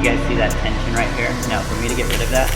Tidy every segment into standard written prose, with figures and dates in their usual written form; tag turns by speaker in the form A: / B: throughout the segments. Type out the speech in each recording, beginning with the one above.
A: You guys see that tension right here? Now for me to get rid of that,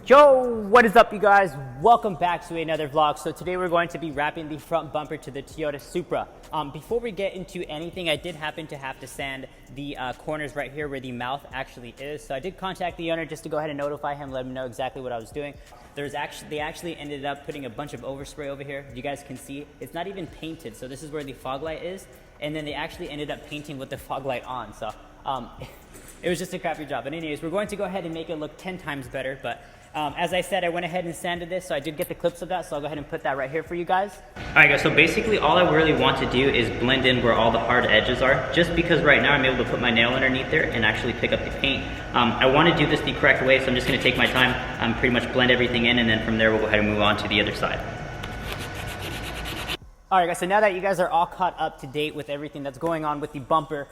A: yo, what is up you guys? Welcome back to another vlog. So today we're going to be wrapping the front bumper to the Toyota Supra. Before we get into anything, I did happen to have to sand the corners right here where the mouth actually is. So I did contact the owner just to go ahead and notify him, let him know exactly what I was doing. They actually ended up putting a bunch of overspray over here. You guys can see it's not even painted. So this is where the fog light is. And then they actually ended up painting with the fog light on. So it was just a crappy job. But anyways, we're going to go ahead and make it look 10 times better. But as I said, I went ahead and sanded this, so I did get the clips of that, so I'll go ahead and put that right here for you guys. Alright guys, so basically all I really want to do is blend in where all the hard edges are, just because right now I'm able to put my nail underneath there and actually pick up the paint. I want to do this the correct way, so I'm just going to take my time, pretty much blend everything in, and then from there we'll go ahead and move on to the other side. Alright guys, so now that you guys are all caught up to date with everything that's going on with the bumper,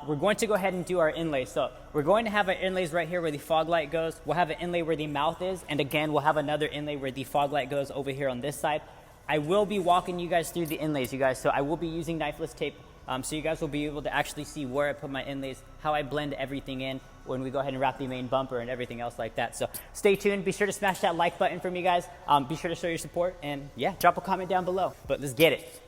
A: we're going to go ahead and do our inlays. So we're going to have our inlays right here where the fog light goes. We'll have an inlay where the mouth is, and again, we'll have another inlay where the fog light goes over here on this side. I will be walking you guys through the inlays, you guys, so I will be using knifeless tape, so you guys will be able to actually see where I put my inlays, how I blend everything in when we go ahead and wrap the main bumper and everything else like that. So stay tuned, be sure to smash that like button for me guys, be sure to show your support, and yeah, drop a comment down below, but let's get it.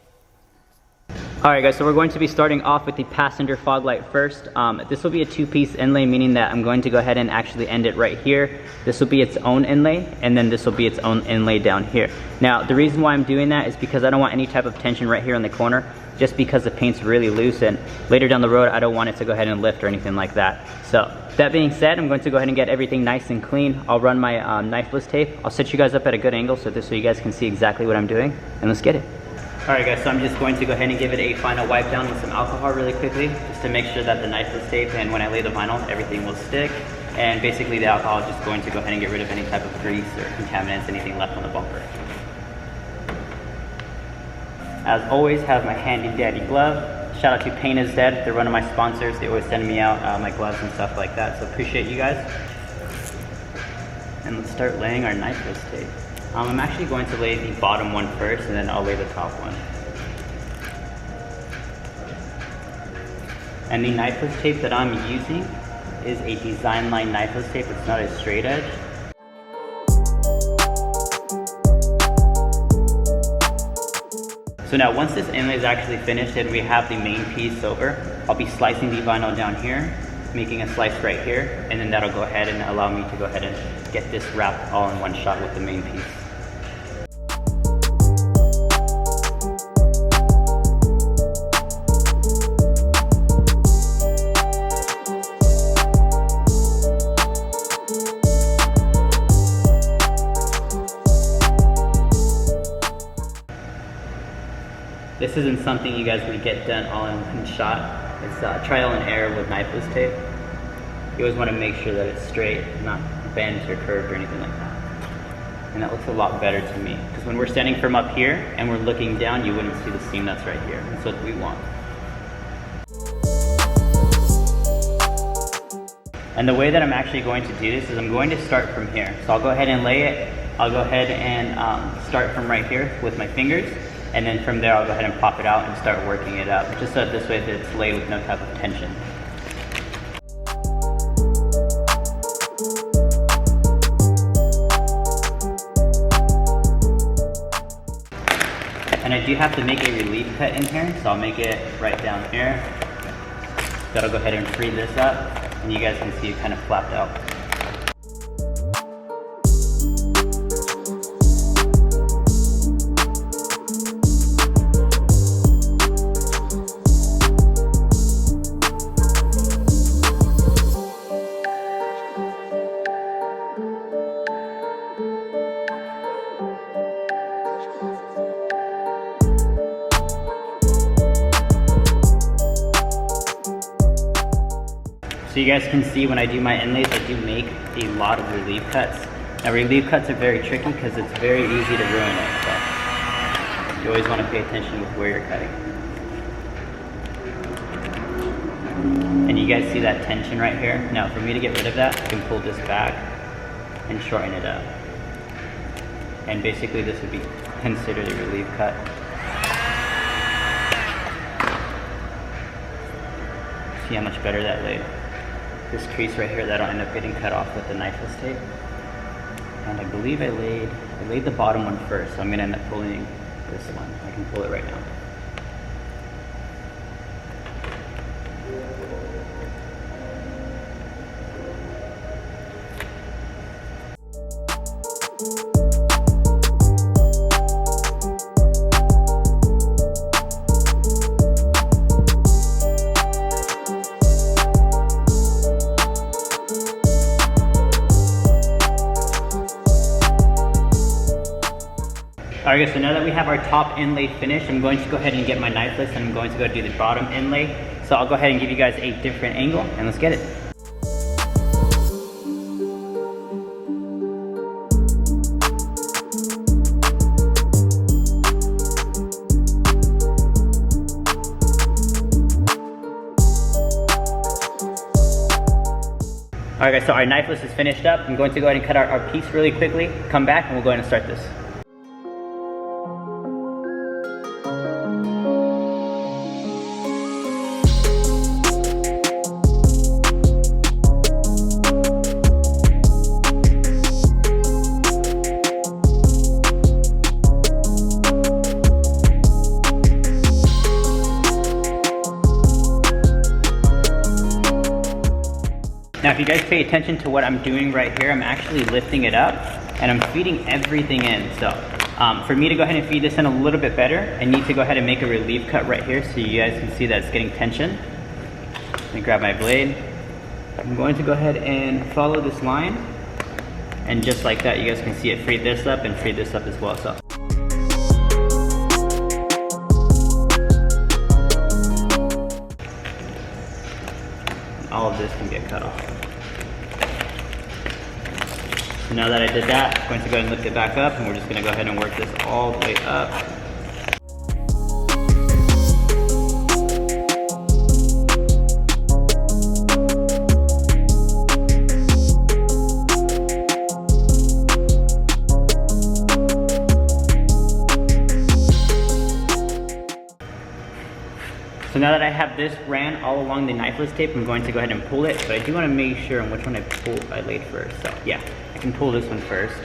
A: Alright guys, so we're going to be starting off with the passenger fog light first. This will be a two-piece inlay, meaning that I'm going to go ahead and actually end it right here. This will be its own inlay, and then this will be its own inlay down here. Now, the reason why I'm doing that is because I don't want any type of tension right here in the corner, just because the paint's really loose, and later down the road, I don't want it to go ahead and lift or anything like that. So, that being said, I'm going to go ahead and get everything nice and clean. I'll run my knifeless tape. I'll set you guys up at a good angle so you guys can see exactly what I'm doing, and let's get it. Alright guys, so I'm just going to go ahead and give it a final wipe down with some alcohol really quickly, just to make sure that the knifeless tape and when I lay the vinyl, everything will stick. And basically the alcohol is just going to go ahead and get rid of any type of grease or contaminants, anything left on the bumper. As always, have my handy dandy glove. Shout out to Paint is Dead, they're one of my sponsors. They always send me out my gloves and stuff like that, so appreciate you guys. And let's start laying our knifeless tape. I'm actually going to lay the bottom one first, and then I'll lay the top one. And the knifeless tape that I'm using is a design line knifeless tape. It's not a straight edge. So now once this inlay is actually finished and we have the main piece over, I'll be slicing the vinyl down here, making a slice right here, and then that'll go ahead and allow me to go ahead and get this wrapped all in one shot with the main piece. This isn't something you guys would get done all in one shot. It's trial and error with knifeless tape. You always want to make sure that it's straight, not bent or curved or anything like that. And that looks a lot better to me. Because when we're standing from up here and we're looking down, you wouldn't see the seam that's right here. That's what we want. And the way that I'm actually going to do this is I'm going to start from here. So I'll go ahead and lay it. I'll go ahead and start from right here with my fingers. And then from there, I'll go ahead and pop it out and start working it up, just so this way that it's laid with no type of tension. And I do have to make a relief cut in here, so I'll make it right down here. That'll go ahead and free this up, and you guys can see it kind of flapped out. So you guys can see when I do my inlays, I do make a lot of relief cuts. Now relief cuts are very tricky because it's very easy to ruin it. So you always want to pay attention with where you're cutting. And you guys see that tension right here? Now for me to get rid of that, I can pull this back and shorten it up. And basically this would be consider the relief cut. See how much better that laid. This crease right here, that'll end up getting cut off with the knifeless tape. And I believe I laid the bottom one first, so I'm gonna end up pulling this one. I can pull it right now. Alright guys, so now that we have our top inlay finished, I'm going to go ahead and get my knifeless and I'm going to go do the bottom inlay. So I'll go ahead and give you guys a different angle and let's get it. Alright guys, so our knifeless is finished up. I'm going to go ahead and cut out our piece really quickly, come back and we'll go ahead and start this. Now if you guys pay attention to what I'm doing right here, I'm actually lifting it up and I'm feeding everything in. So for me to go ahead and feed this in a little bit better, I need to go ahead and make a relief cut right here so you guys can see that it's getting tension. Let me grab my blade. I'm going to go ahead and follow this line, and just like that you guys can see it freed this up and freed this up as well. So all of this can get cut off. So now that I did that, I'm going to go ahead and lift it back up and we're just going to go ahead and work this all the way up. So now that I have this ran all along the knifeless tape, I'm going to go ahead and pull it, but I do want to make sure on which one I laid first. So yeah, I can pull this one first.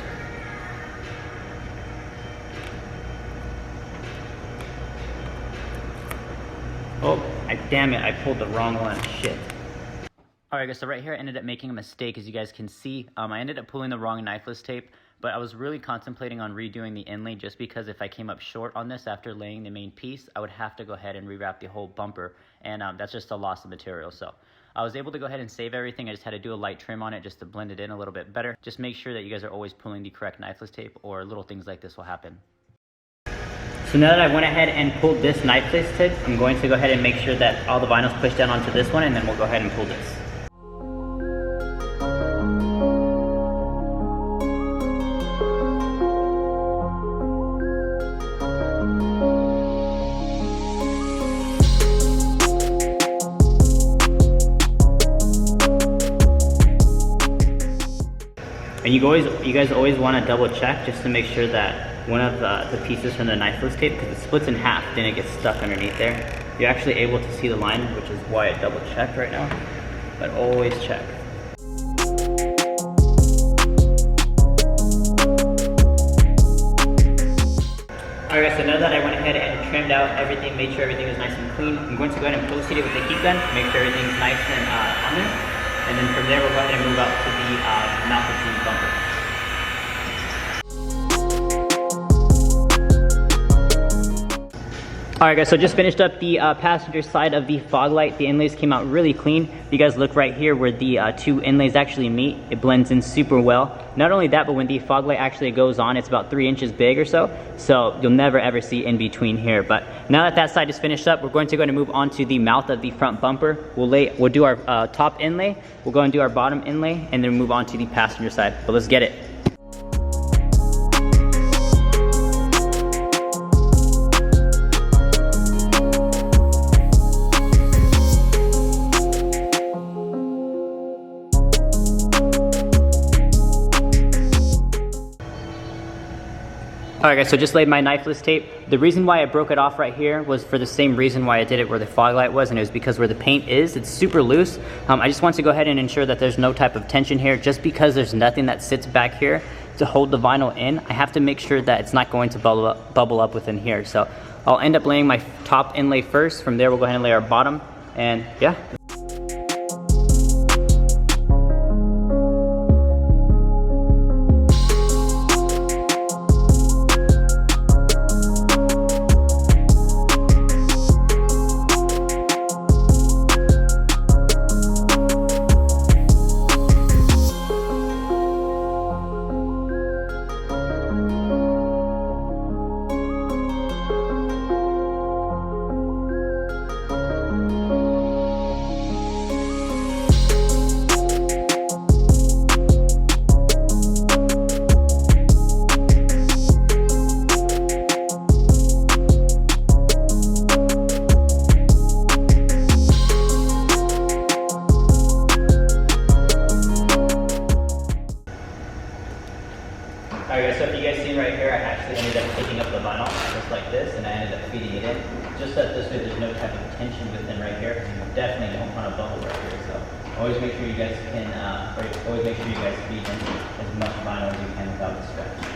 A: Oh, damn it, I pulled the wrong one, shit. Alright guys, so right here I ended up making a mistake, as you guys can see. I ended up pulling the wrong knifeless tape, but I was really contemplating on redoing the inlay just because if I came up short on this after laying the main piece, I would have to go ahead and rewrap the whole bumper, and that's just a loss of material. So I was able to go ahead and save everything. I just had to do a light trim on it just to blend it in a little bit better. Just make sure that you guys are always pulling the correct knifeless tape or little things like this will happen. So now that I went ahead and pulled this knifeless tape, I'm going to go ahead and make sure that all the vinyl's pushed down onto this one, and then we'll go ahead and pull this. And you guys always want to double check just to make sure that one of the pieces from the knifeless tape, because it splits in half, then it gets stuck underneath there. You're actually able to see the line, which is why I double checked right now. But always check. Alright guys, so now that I went ahead and trimmed out everything, made sure everything was nice and clean, I'm going to go ahead and post-heat it with the heat gun, make sure everything's nice and on there. And then from there, we'll go ahead and move up to the mouth of the bumper. Alright guys, so just finished up the passenger side of the fog light. The inlays came out really clean. If you guys look right here where the two inlays actually meet, it blends in super well. Not only that, but when the fog light actually goes on, it's about 3 inches big or so. So you'll never ever see in between here. But now that that side is finished up, we're going to go ahead and move on to the mouth of the front bumper. We'll do our top inlay, we'll go and do our bottom inlay, and then move on to the passenger side. But let's get it. Alright guys, so just laid my knifeless tape. The reason why I broke it off right here was for the same reason why I did it where the fog light was, and it was because where the paint is, it's super loose. I just want to go ahead and ensure that there's no type of tension here. Just because there's nothing that sits back here to hold the vinyl in, I have to make sure that it's not going to bubble up within here. So I'll end up laying my top inlay first. From there we'll go ahead and lay our bottom, and yeah. Alright guys, so if you guys see right here, I actually ended up picking up the vinyl just like this, and I ended up feeding it in. Just so that this way there's no type of tension within right here, because you definitely don't want to bubble right here. So always make sure you guys can, always make sure you guys feed in as much vinyl as you can without the stretch.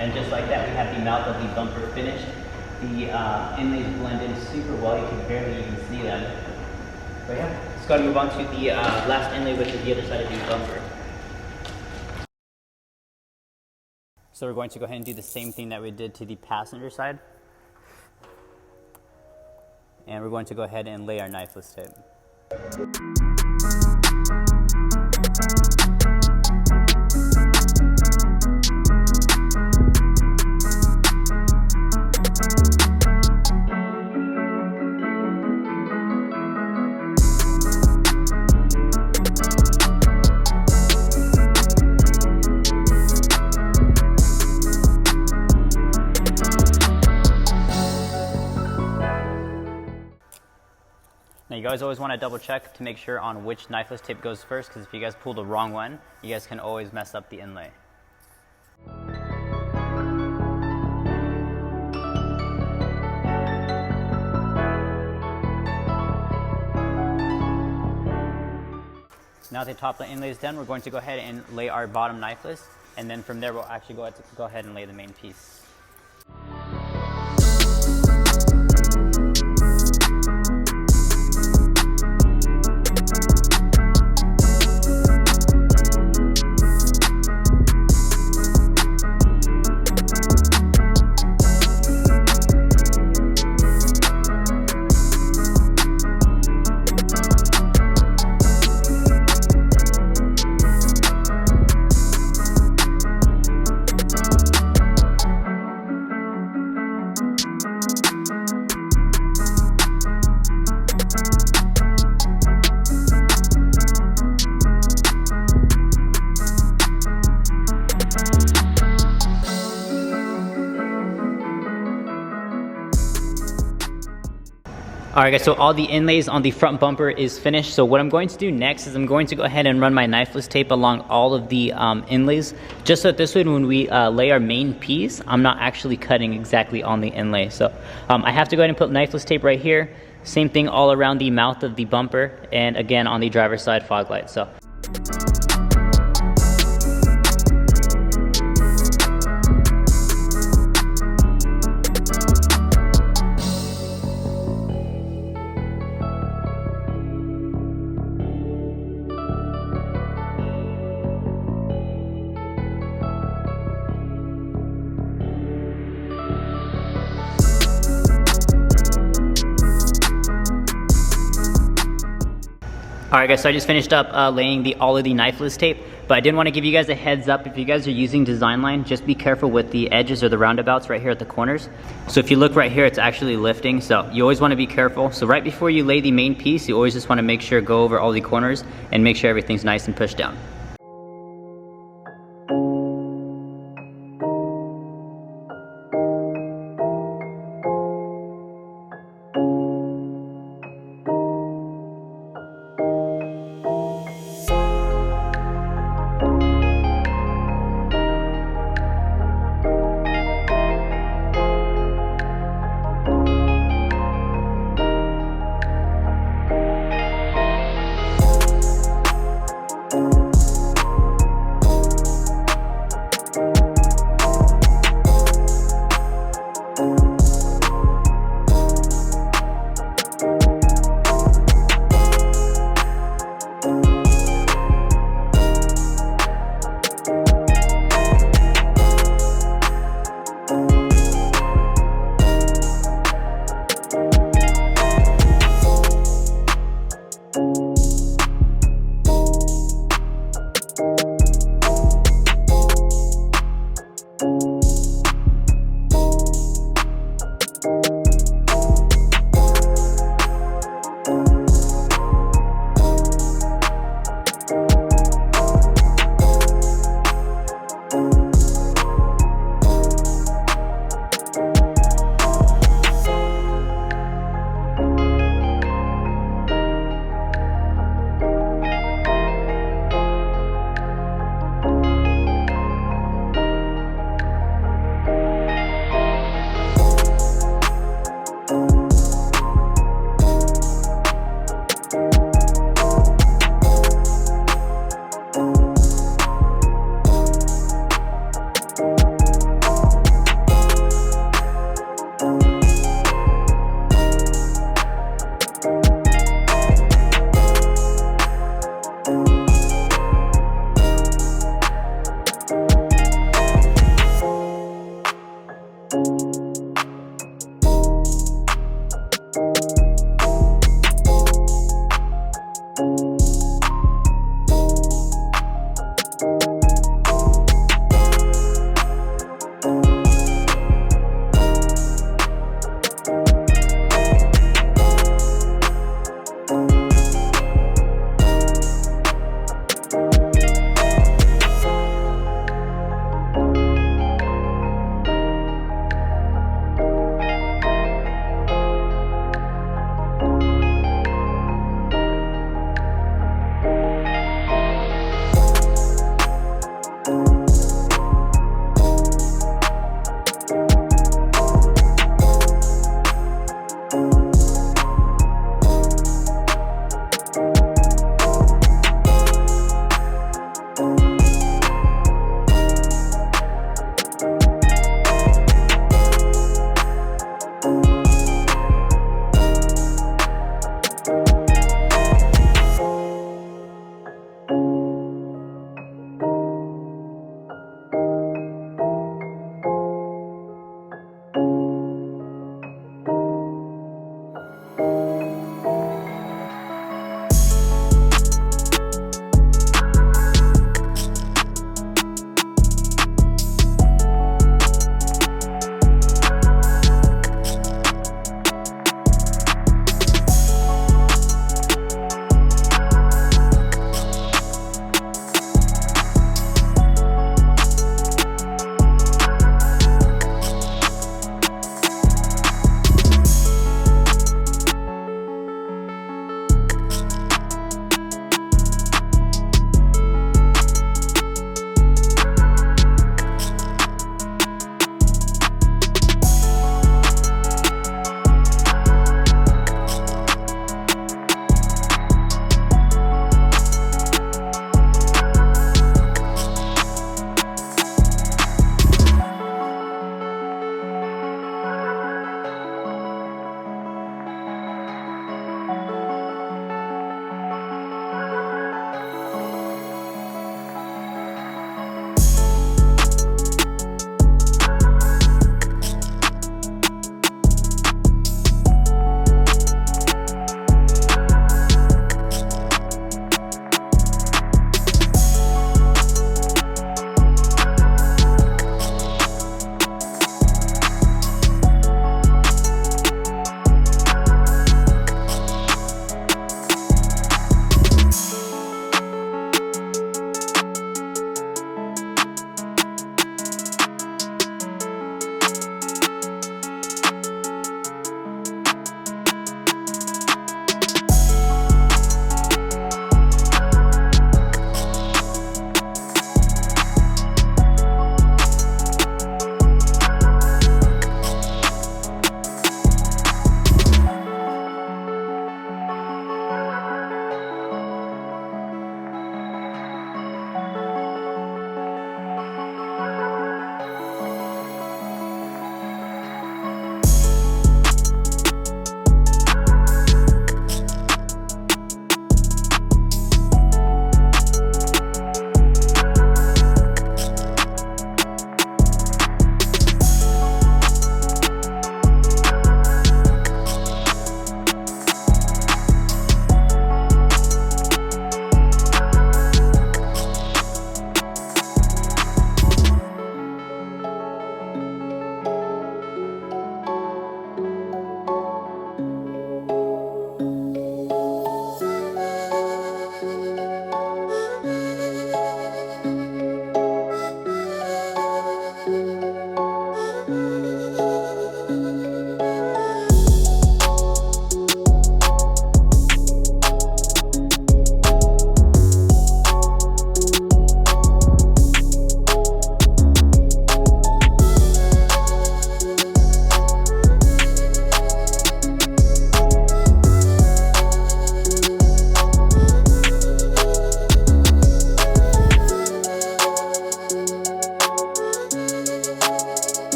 A: And just like that, we have the mouth of the bumper finished. The inlays blend in super well. You can barely even see them. But yeah, let's go ahead and move on to the last inlay, which is the other side of the bumper. So we're going to go ahead and do the same thing that we did to the passenger side. And we're going to go ahead and lay our knifeless tape. Now you guys always want to double check to make sure on which knifeless tape goes first, because if you guys pull the wrong one, you guys can always mess up the inlay. Now that the top inlay is done, we're going to go ahead and lay our bottom knifeless, and then from there we'll actually go ahead and lay the main piece. Alright guys, so all the inlays on the front bumper is finished. So what I'm going to do next is I'm going to go ahead and run my knifeless tape along all of the inlays, just so that this way when we lay our main piece, I'm not actually cutting exactly on the inlay. So I have to go ahead and put knifeless tape right here. Same thing all around the mouth of the bumper, and again on the driver's side fog light. So. All right, guys, so I just finished up laying all of the knifeless tape, but I did want to give you guys a heads up. If you guys are using design line, just be careful with the edges or the roundabouts right here at the corners. So if you look right here, it's actually lifting, so you always want to be careful. So right before you lay the main piece, you always just want to make sure go over all the corners and make sure everything's nice and pushed down.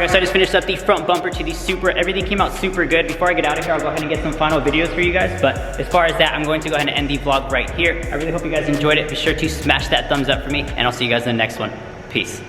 A: Alright, so I just finished up the front bumper to the Supra. Everything came out super good. Before I get out of here, I'll go ahead and get some final videos for you guys. But as far as that, I'm going to go ahead and end the vlog right here. I really hope you guys enjoyed it. Be sure to smash that thumbs up for me, and I'll see you guys in the next one. Peace.